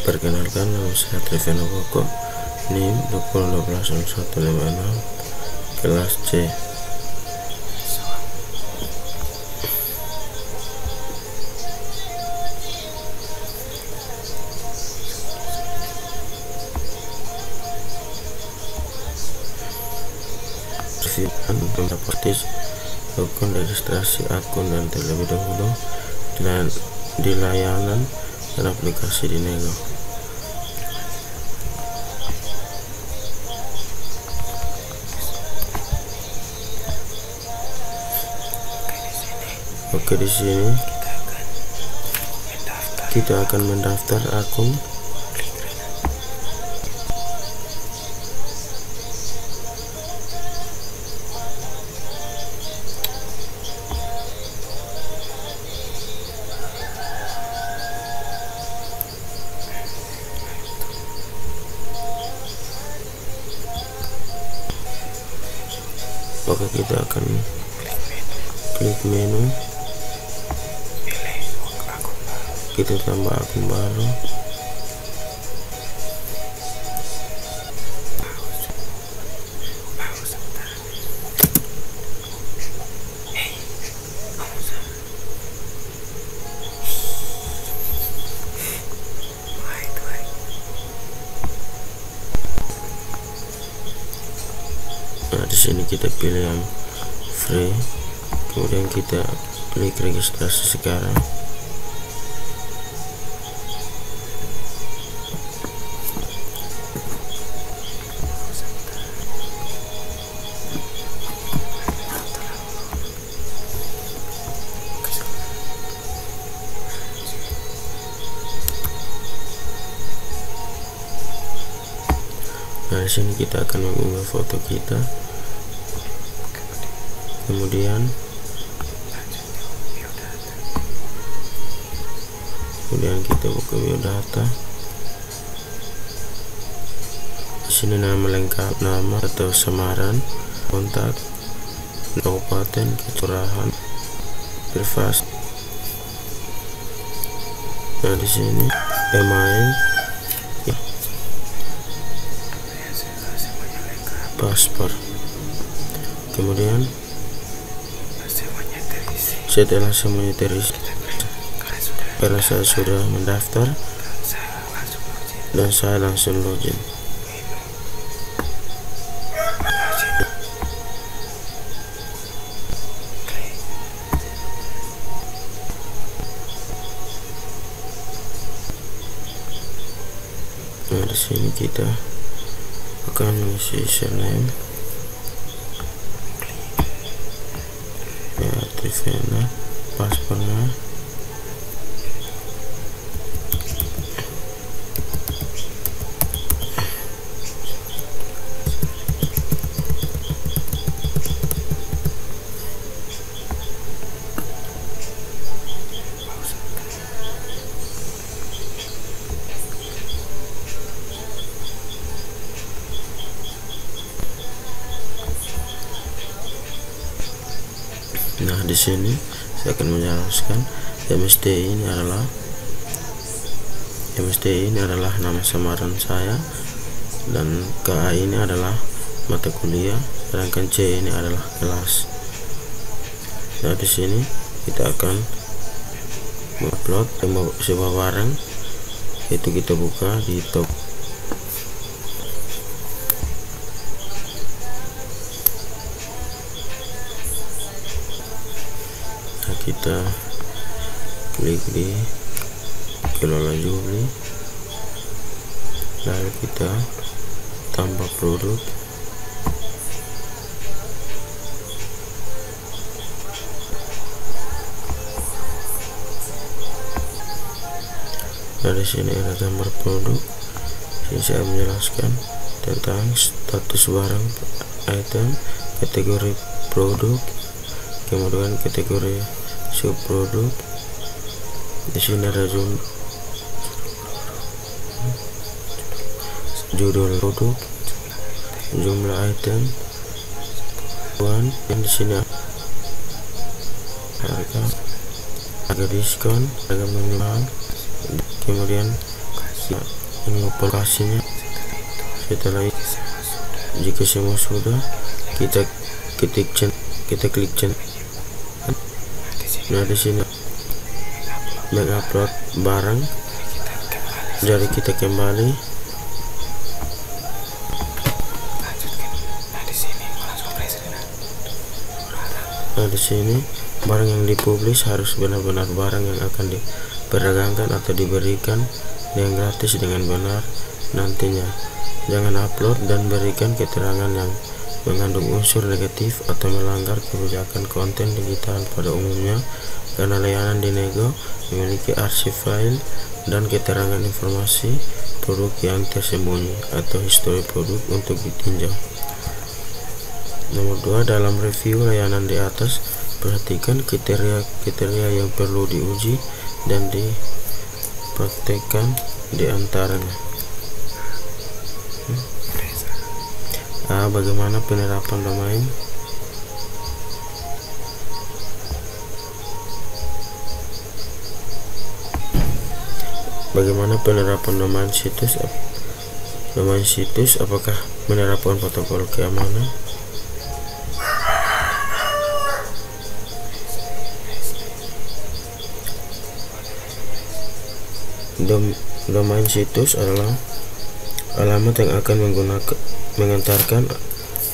Perkenalkan, nama saya Triveno Koko, NIM 20120156, kelas C. Lakukan registrasi akun dan terlebih dahulu di layanan dan aplikasi di Nego. Oke, di sini kita akan mendaftar akun. Oke, kita akan klik menu, kita tambah akun baru. Nah, di sini kita pilih yang free, kemudian kita klik registrasi sekarang. Nah, di sini kita akan mengunggah foto kita, kemudian kita buka biodata. Di sini nama lengkap, nama atau samaran, kontak, kabupaten, kelurahan, privasi. Nah, di sini email, paspor. Kemudian setelah semuanya terisi, karena saya sudah mendaftar dan saya langsung login. Nah, di sini kita akan mengisi username ya, Triveno, paspornya, nah di sini saya akan menjelaskan MSTI ini adalah nama samaran saya, dan KA ini adalah mata kuliah, sedangkan C ini adalah kelas. Nah, di sini kita akan mengupload sebuah barang, itu kita buka di top. Kita klik di kelola jual beli, lalu kita tambah produk. Nah, di sini ada tambah produk. Ini saya menjelaskan tentang status barang, item, kategori produk, kemudian kategori subproduk. Di sini ada judul produk, jumlah item, dan di sini harga diskon, harga minimal, kemudian ini lokasinya. Setelah itu, jika semua sudah, kita klik channel. Nah, di sini mengupload barang. Jadi kita kembali. Nah, di sini barang yang dipublish harus benar-benar barang yang akan diperdagangkan atau diberikan yang gratis dengan benar nantinya. Jangan upload dan berikan keterangan yang mengandung unsur negatif atau melanggar kebijakan konten digital pada umumnya, karena layanan Dinego memiliki arsip file dan keterangan informasi produk yang tersembunyi atau histori produk untuk ditinjau. Nomor 2, dalam review layanan di atas, perhatikan kriteria yang perlu diuji dan dipraktekkan di antaranya. Bagaimana penerapan domain? Bagaimana penerapan domain situs? Apakah menerapkan protokol keamanan? Domain situs adalah alamat yang akan mengantarkan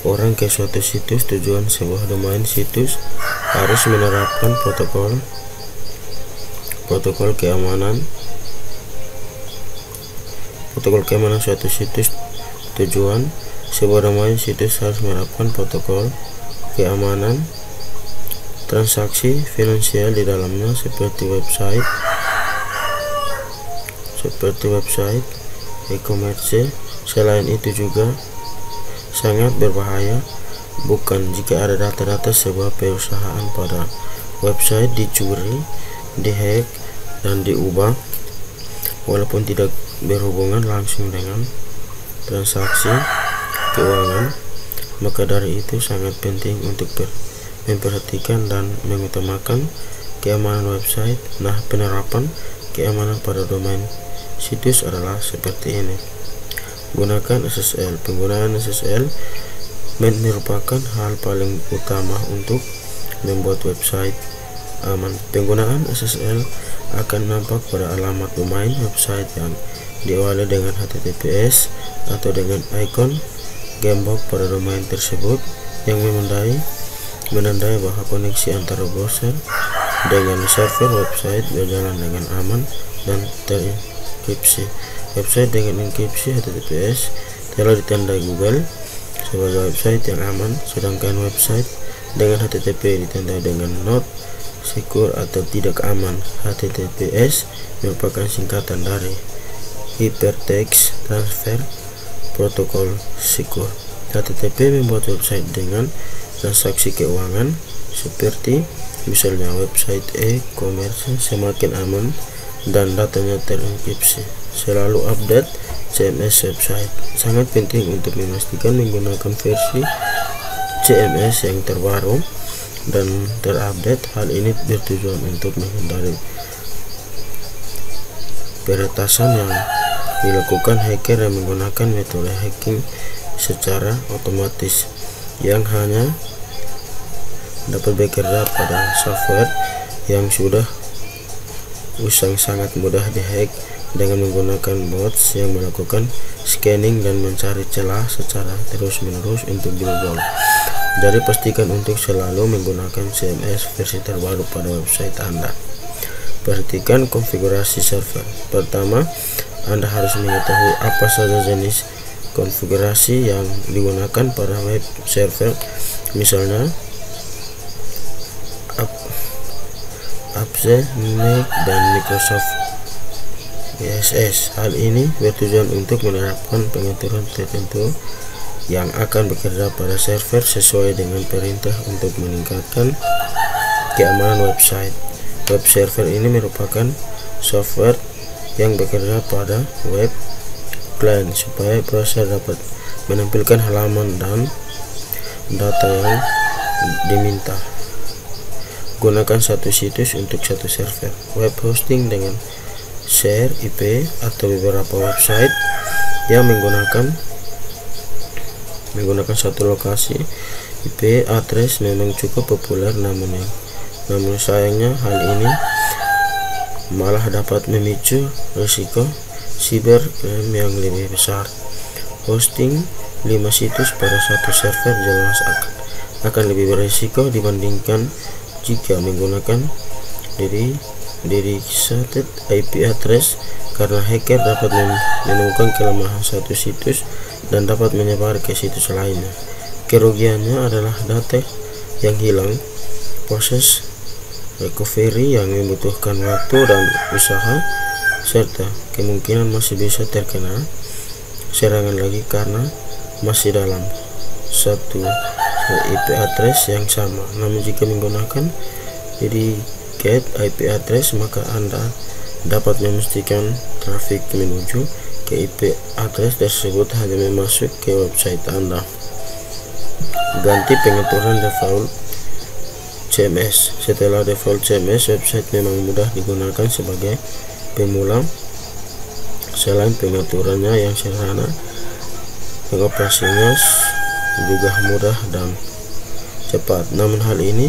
orang ke suatu situs. Tujuan sebuah domain situs harus menerapkan protokol keamanan suatu situs. Tujuan sebuah domain situs harus menerapkan protokol keamanan transaksi finansial di dalamnya, seperti website e-commerce. Selain itu juga sangat berbahaya jika ada data-data sebuah perusahaan pada website dicuri, dihack, dan diubah walaupun tidak berhubungan langsung dengan transaksi keuangan. Maka dari itu sangat penting untuk memperhatikan dan mengutamakan keamanan website. Nah, penerapan keamanan pada domain situs adalah seperti ini. Gunakan SSL. Penggunaan SSL merupakan hal paling utama untuk membuat website aman. Penggunaan SSL akan nampak pada alamat domain website yang diawali dengan HTTPS atau dengan ikon gembok pada domain tersebut yang menandai bahwa koneksi antara browser dengan server website berjalan dengan aman dan terenkripsi. Website dengan enkripsi HTTPS telah ditandai Google sebagai website yang aman, sedangkan website dengan HTTP ditandai dengan not secure atau tidak aman. HTTPS merupakan singkatan dari Hypertext Transfer Protocol Secure. HTTP membuat website dengan transaksi keuangan seperti misalnya website e-commerce semakin aman dan datanya terenkripsi. Selalu update CMS website. Sangat penting untuk memastikan menggunakan versi CMS yang terbaru dan terupdate. Hal ini bertujuan untuk menghindari peretasan yang dilakukan hacker yang menggunakan metode hacking secara otomatis yang hanya dapat bekerja pada software yang sudah usang. Sangat mudah dihack dengan menggunakan bots yang melakukan scanning dan mencari celah secara terus-menerus untuk dibobol. Jadi pastikan untuk selalu menggunakan CMS versi terbaru pada website Anda. Perhatikan konfigurasi server. Pertama, Anda harus mengetahui apa saja jenis konfigurasi yang digunakan pada web server, misalnya Apache, Mac, dan Microsoft ISS. Hal ini bertujuan untuk menerapkan pengaturan tertentu yang akan bekerja pada server sesuai dengan perintah untuk meningkatkan keamanan website. Web server ini merupakan software yang bekerja pada web client supaya browser dapat menampilkan halaman dan data yang diminta. Gunakan satu situs untuk satu server. Web hosting dengan share IP atau beberapa website yang menggunakan satu lokasi. IP address memang cukup populer, namun sayangnya hal ini malah dapat memicu risiko cybercrime yang lebih besar. Hosting 5 situs pada satu server jelas akan lebih berisiko dibandingkan jika menggunakan dedicated IP address, karena hacker dapat menemukan kelemahan satu situs dan dapat menyebar ke situs lainnya. Kerugiannya adalah data yang hilang, proses recovery yang membutuhkan waktu dan usaha, serta kemungkinan masih bisa terkena serangan lagi karena masih dalam satu IP address yang sama. Namun jika menggunakan dedicated IP address, maka Anda dapat memastikan trafik menuju ke IP address tersebut hanya masuk ke website Anda. Ganti pengaturan default CMS. Setelah default CMS, website memang mudah digunakan sebagai pemula. Selain pengaturannya yang sederhana, pengoperasiannya juga mudah dan cepat. Namun hal ini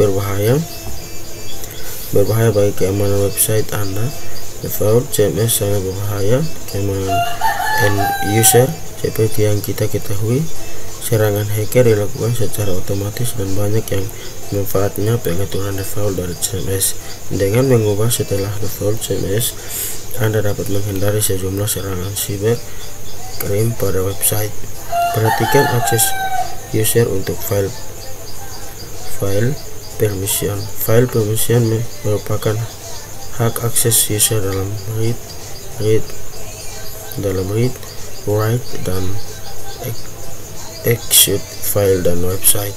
berbahaya bagi keamanan website Anda. Default CMS sangat berbahaya keamanan end user. Seperti yang kita ketahui, serangan hacker dilakukan secara otomatis dan banyak yang memanfaatnya pengaturan default dari CMS. Dengan mengubah setelah default CMS, Anda dapat menghindari sejumlah serangan cybercrime pada website. Perhatikan akses user untuk file permission. File permission merupakan hak akses user dalam read, write, dan execute file dan website.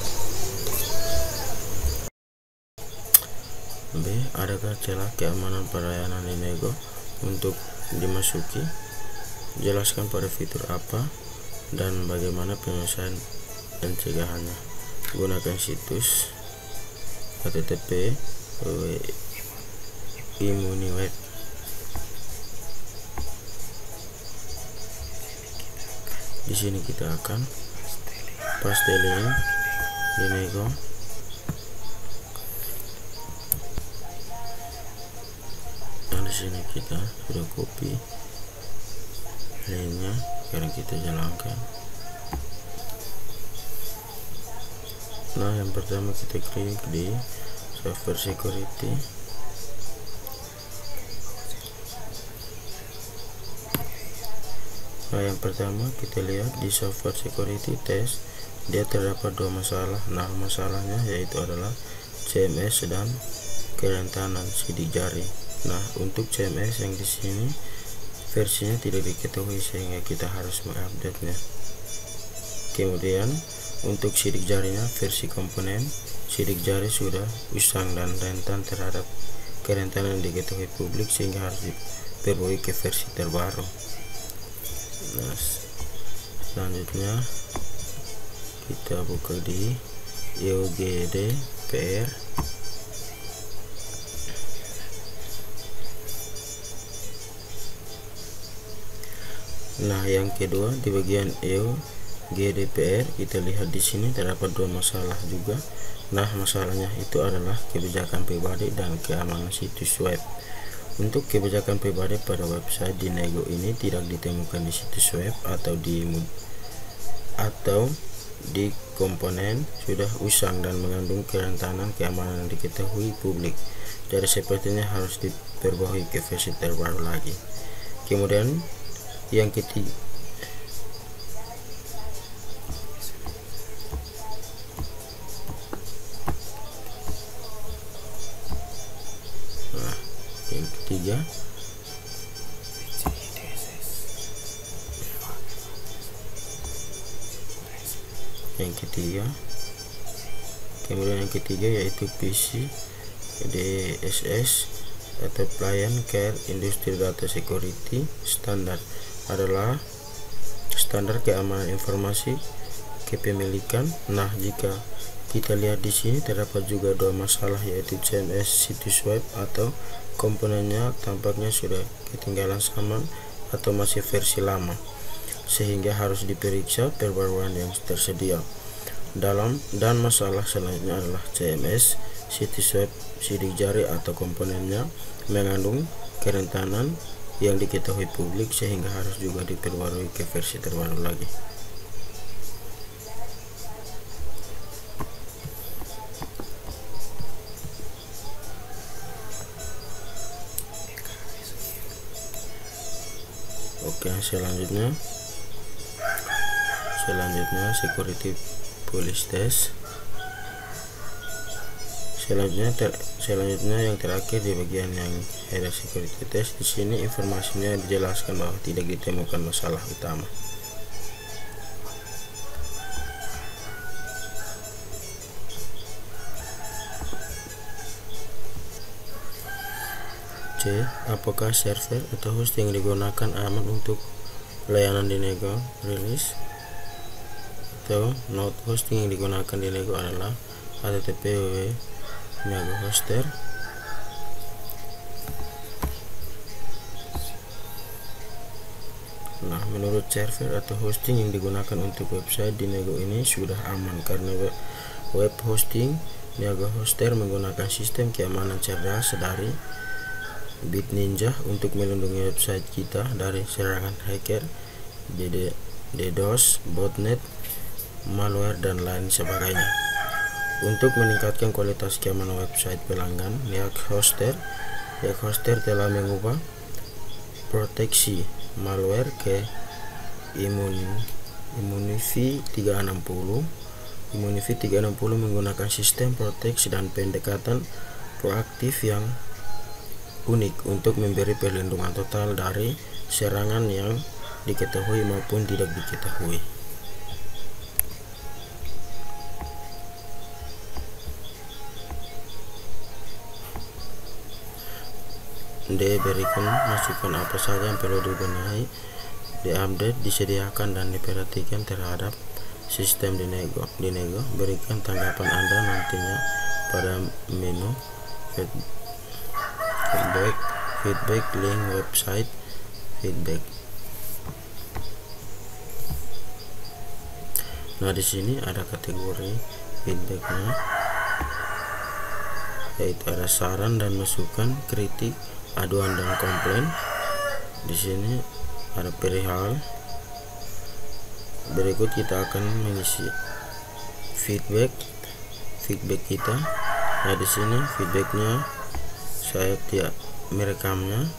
B. Adakah celah keamanan pelayanan Inego untuk dimasuki? Jelaskan pada fitur apa dan bagaimana penyelesaian pencegahannya. Gunakan situs http Immuniweb. Di sini kita akan paste link Inego. Dan di sini kita sudah copy linknya. Sekarang kita jalankan. Nah, yang pertama kita klik di software security. Nah, yang pertama kita lihat di software security test, dia terdapat dua masalah. Nah, masalahnya yaitu adalah CMS dan kerentanan sidik jari. Nah, untuk CMS yang di sini versinya tidak diketahui sehingga kita harus mengupdate-nya. Kemudian untuk sidik jarinya, versi komponen sidik jari sudah usang dan rentan terhadap kerentanan yang diketahui publik sehingga harus diperbarui ke versi terbaru. Nah, selanjutnya kita buka di EUGDPR. Nah, yang kedua di bagian EUGDPR kita lihat di sini terdapat dua masalah juga. Nah, masalahnya itu adalah kebijakan pribadi dan keamanan situs web. Untuk kebijakan pribadi pada website di Inego ini tidak ditemukan di situs web atau di komponen sudah usang dan mengandung kerentanan keamanan yang diketahui publik. Jadi sepertinya harus diperbarui ke versi terbaru lagi. Kemudian yang ketiga, kemudian yang ketiga yaitu PC DSS atau Client Care Industry Data Security Standard, adalah standar keamanan informasi kepemilikan. Nah, jika kita lihat di sini terdapat juga dua masalah yaitu CMS situs web atau komponennya tampaknya sudah ketinggalan zaman atau masih versi lama, sehingga harus diperiksa perbaruan yang tersedia. Dan masalah selanjutnya adalah CMS, situs web, sidik jari atau komponennya mengandung kerentanan yang diketahui publik, sehingga harus juga diperbarui ke versi terbaru lagi. Oke, selanjutnya security police test. Selanjutnya yang terakhir di bagian yang ada security test. Di sini informasinya dijelaskan bahwa tidak ditemukan masalah utama. C. Apakah server atau host yang digunakan aman untuk layanan Dinego rilis? Atau node hosting yang digunakan Dinego adalah http www.niagohoster. Nah, menurut server atau hosting yang digunakan untuk website Dinego ini sudah aman karena web hosting NiagoHoster menggunakan sistem keamanan cerdas dari BitNinja untuk melindungi website kita dari serangan hacker, DDoS, botnet, malware, dan lain sebagainya. Untuk meningkatkan kualitas keamanan website pelanggan, NiagoHoster telah mengubah proteksi malware ke Immunity 360. Immunity 360 menggunakan sistem proteksi dan pendekatan proaktif yang unik untuk memberi perlindungan total dari serangan yang diketahui maupun tidak diketahui. D. Berikan masukan apa saja yang perlu dibenahi, diupdate, disediakan, dan diperhatikan terhadap sistem Dinego. Berikan tanggapan Anda nantinya pada menu feedback, link website feedback. Nah, di sini ada kategori feedbacknya, yaitu ada saran dan masukan, kritik, aduan, dan komplain. Di sini ada perihal. Berikut kita akan mengisi feedback kita. Nah, di sini feedbacknya saya tidak merekamnya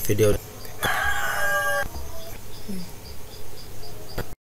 video